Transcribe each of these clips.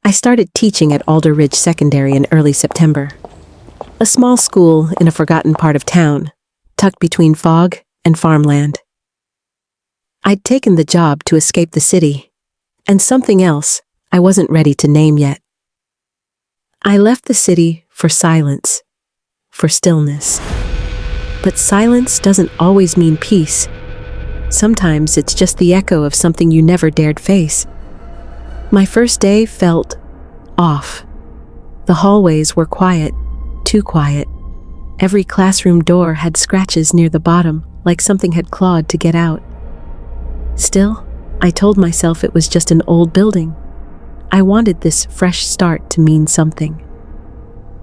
I started teaching at Alder Ridge Secondary in early September. A small school in a forgotten part of town, tucked between fog and farmland. I'd taken the job to escape the city, and something else I wasn't ready to name yet. I left the city for silence, for stillness. But silence doesn't always mean peace. Sometimes it's just the echo of something you never dared face. My first day felt off. The hallways were quiet, too quiet. Every classroom door had scratches near the bottom, like something had clawed to get out. Still, I told myself it was just an old building. I wanted this fresh start to mean something.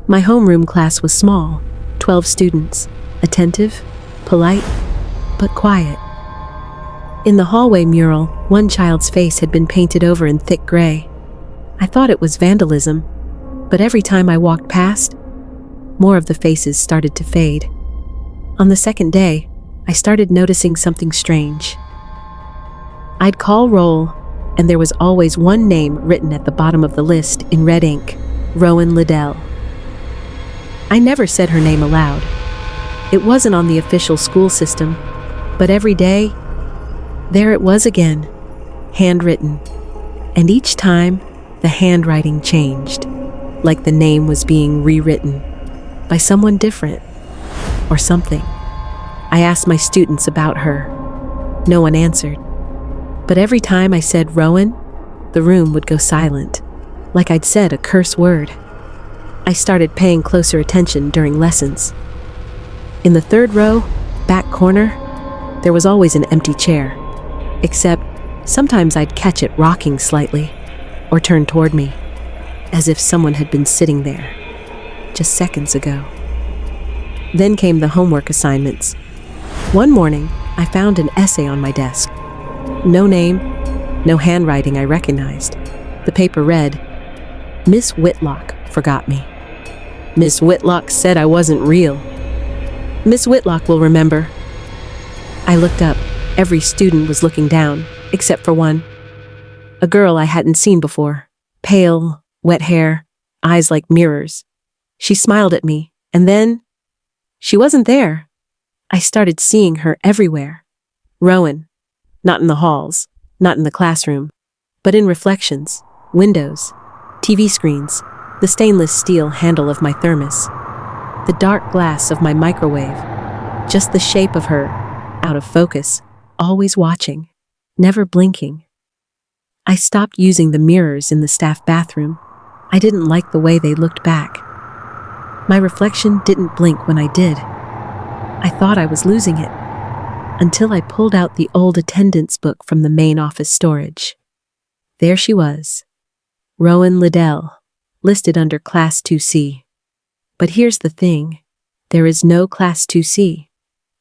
My homeroom class was small, 12 students, attentive, polite, but quiet. In the hallway mural, one child's face had been painted over in thick gray. I thought it was vandalism, but every time I walked past, more of the faces started to fade. On the second day, I started noticing something strange. I'd call roll, and there was always one name written at the bottom of the list in red ink, Rowan Liddell. I never said her name aloud. It wasn't on the official school system, but every day, there it was again, handwritten. And each time, the handwriting changed, like the name was being rewritten by someone different or something. I asked my students about her. No one answered. But every time I said Rowan, the room would go silent, like I'd said a curse word. I started paying closer attention during lessons. In the third row, back corner, there was always an empty chair. Except, sometimes I'd catch it rocking slightly, or turn toward me, as if someone had been sitting there, just seconds ago. Then came the homework assignments. One morning, I found an essay on my desk. No name, no handwriting I recognized. The paper read, "Miss Whitlock forgot me. Miss Whitlock said I wasn't real. Miss Whitlock will remember." I looked up. Every student was looking down, except for one. A girl I hadn't seen before. Pale, wet hair, eyes like mirrors. She smiled at me, and then she wasn't there. I started seeing her everywhere. Rowan. Not in the halls, not in the classroom, but in reflections, windows, TV screens, the stainless steel handle of my thermos, the dark glass of my microwave, just the shape of her, out of focus, always watching, never blinking. I stopped using the mirrors in the staff bathroom. I didn't like the way they looked back. My reflection didn't blink when I did. I thought I was losing it, until I pulled out the old attendance book from the main office storage. There she was, Rowan Liddell, listed under Class 2C. But here's the thing, there is no Class 2C.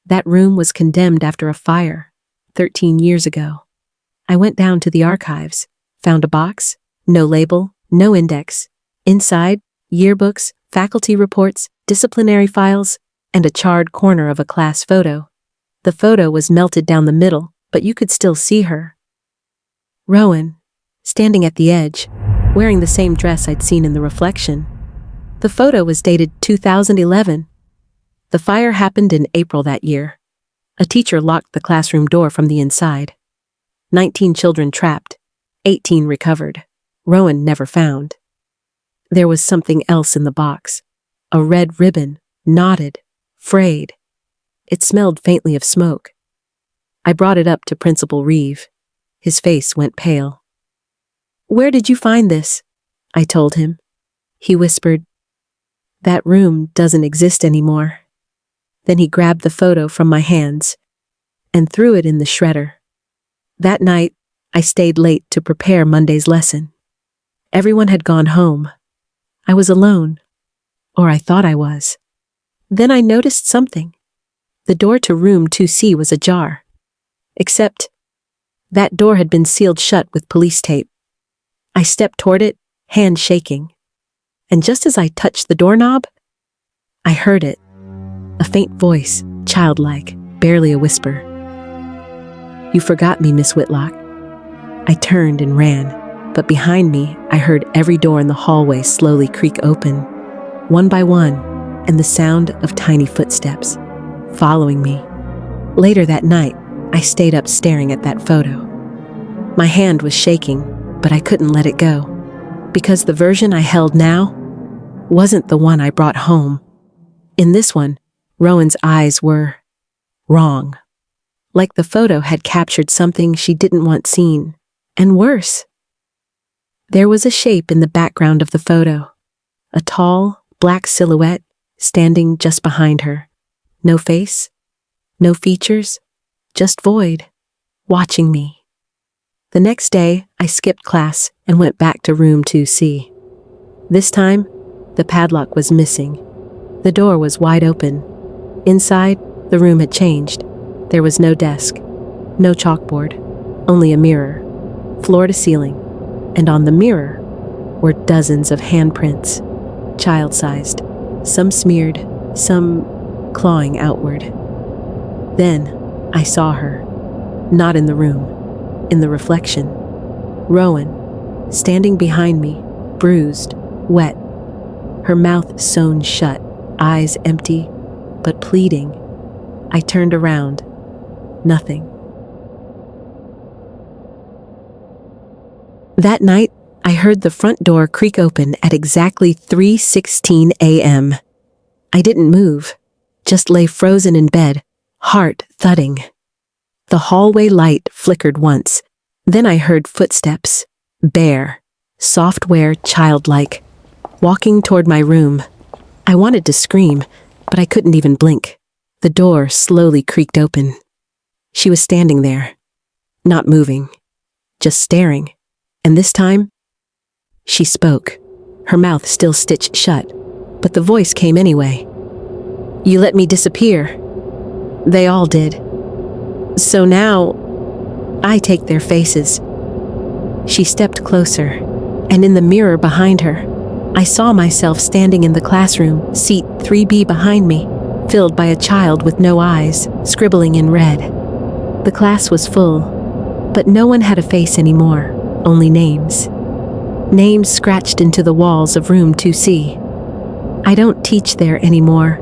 That room was condemned after a fire, 13 years ago. I went down to the archives, found a box, no label, no index. Inside, yearbooks, faculty reports, disciplinary files, and a charred corner of a class photo. The photo was melted down the middle, but you could still see her. Rowan, standing at the edge, wearing the same dress I'd seen in the reflection. The photo was dated 2011. The fire happened in April that year. A teacher locked the classroom door from the inside. 19 children trapped, 18 recovered. Rowan never found. There was something else in the box. A red ribbon, knotted, frayed. It smelled faintly of smoke. I brought it up to Principal Reeve. His face went pale. "Where did you find this?" I told him. He whispered, "That room doesn't exist anymore." Then he grabbed the photo from my hands and threw it in the shredder. That night, I stayed late to prepare Monday's lesson. Everyone had gone home. I was alone, or I thought I was. Then I noticed something. The door to room 2C was ajar. Except, that door had been sealed shut with police tape. I stepped toward it, hand shaking. And just as I touched the doorknob, I heard it. A faint voice, childlike, barely a whisper. "You forgot me, Miss Whitlock." I turned and ran. But behind me, I heard every door in the hallway slowly creak open, one by one, and the sound of tiny footsteps following me. Later that night, I stayed up staring at that photo. My hand was shaking, but I couldn't let it go, because the version I held now wasn't the one I brought home. In this one, Rowan's eyes were wrong, like the photo had captured something she didn't want seen, and worse. There was a shape in the background of the photo, a tall, black silhouette standing just behind her. No face, no features, just void, watching me. The next day, I skipped class and went back to room 2C. This time, the padlock was missing. The door was wide open. Inside, the room had changed. There was no desk, no chalkboard, only a mirror, floor to ceiling, and on the mirror were dozens of handprints, child-sized, some smeared, some clawing outward. Then I saw her, not in the room, in the reflection. Rowan, standing behind me, bruised, wet, her mouth sewn shut, eyes empty, but pleading. I turned around. Nothing. That night, I heard the front door creak open at exactly 3:16 a.m. I didn't move, just lay frozen in bed, heart thudding. The hallway light flickered once. Then I heard footsteps, bare, software childlike, walking toward my room. I wanted to scream, but I couldn't even blink. The door slowly creaked open. She was standing there, not moving, just staring. And this time, she spoke, her mouth still stitched shut, but the voice came anyway. "You let me disappear. They all did. So now, I take their faces." She stepped closer, and in the mirror behind her, I saw myself standing in the classroom, seat 3B behind me, filled by a child with no eyes, scribbling in red. The class was full, but no one had a face anymore, only names. Names scratched into the walls of room 2C. I don't teach there anymore,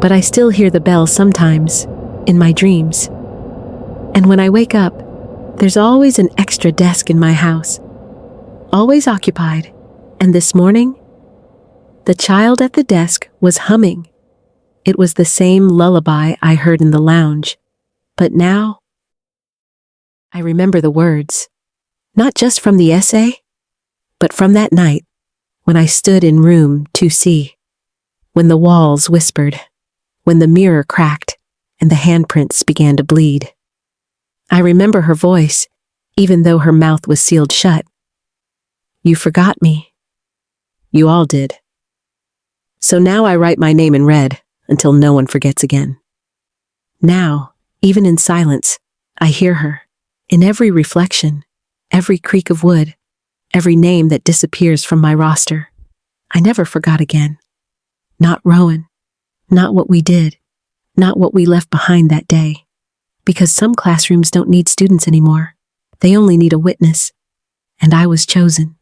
but I still hear the bell sometimes, in my dreams. And when I wake up, there's always an extra desk in my house, always occupied. And this morning, the child at the desk was humming. It was the same lullaby I heard in the lounge, but now I remember the words, not just from the essay, but from that night when I stood in room 2C, when the walls whispered, when the mirror cracked, and the handprints began to bleed. I remember her voice, even though her mouth was sealed shut. "You forgot me. You all did. So now I write my name in red until no one forgets again." Now, even in silence, I hear her, in every reflection, every creak of wood, every name that disappears from my roster. I never forgot again. Not Rowan, not what we did, not what we left behind that day. Because some classrooms don't need students anymore. They only need a witness. And I was chosen.